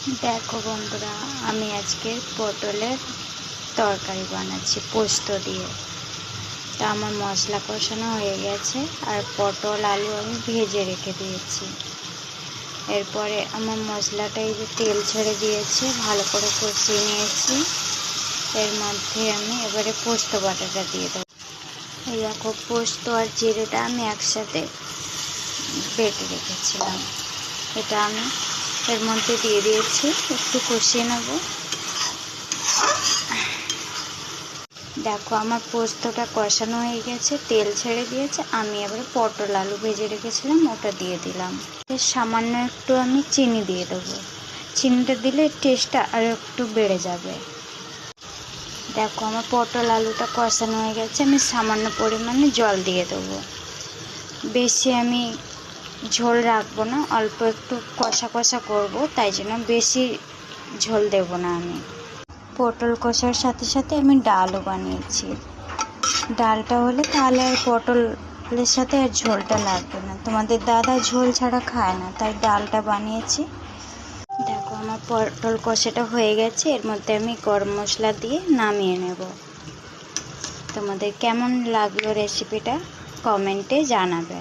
দেখো বন্ধুরা, আমি আজকে পটলের তরকারি বানাচ্ছি পোস্ত দিয়ে। তা আমার মশলা কষানো হয়ে গেছে আর পটল আলু আমি ভেজে রেখে দিয়েছি। এরপরে আমার মশলাটা এই যে তেল ছেড়ে দিয়েছে, ভালো করে কষিয়ে নিয়েছি। এর মধ্যে আমি এবারে পোস্ত বাটাটা দিয়ে দেবো। এই দেখো, পোস্ত আর জিরেটা আমি একসাথে বেটে রেখেছিলাম, এটা আমি এর মধ্যে দিয়ে দিয়েছি। একটু কষিয়ে নেব। দেখো, আমার পোস্তটা কষানো হয়ে গেছে, তেল ছেড়ে দিয়েছে। আমি এবারে পটল আলু ভেজে রেখেছিলাম ওটা দিয়ে দিলাম। সামান্য একটু আমি চিনি দিয়ে দেবো। চিনিটা দিলে টেস্টটা আরও একটু বেড়ে যাবে। দেখো, আমার পটল আলুটা কষানো হয়ে গেছে, আমি সামান্য পরিমাণে জল দিয়ে দেবো। বেশি আমি ঝোল রাখবো না, অল্প একটু কষা কষা করব, তাই জন্য বেশি ঝোল দেব না আমি। পটল কষার সাথে সাথে আমি ডালও বানিয়েছি। ডালটা হলে তাহলে আর পটলের সাথে আর ঝোলটা লাগবে না। তোমাদের দাদা ঝোল ছাড়া খায় না, তাই ডালটা বানিয়েছি। দেখো, আমার পটল কষাটা হয়ে গেছে, এর মধ্যে আমি গরম মশলা দিয়ে নামিয়ে নেব। তোমাদের কেমন লাগলো রেসিপিটা কমেন্টে জানাবে।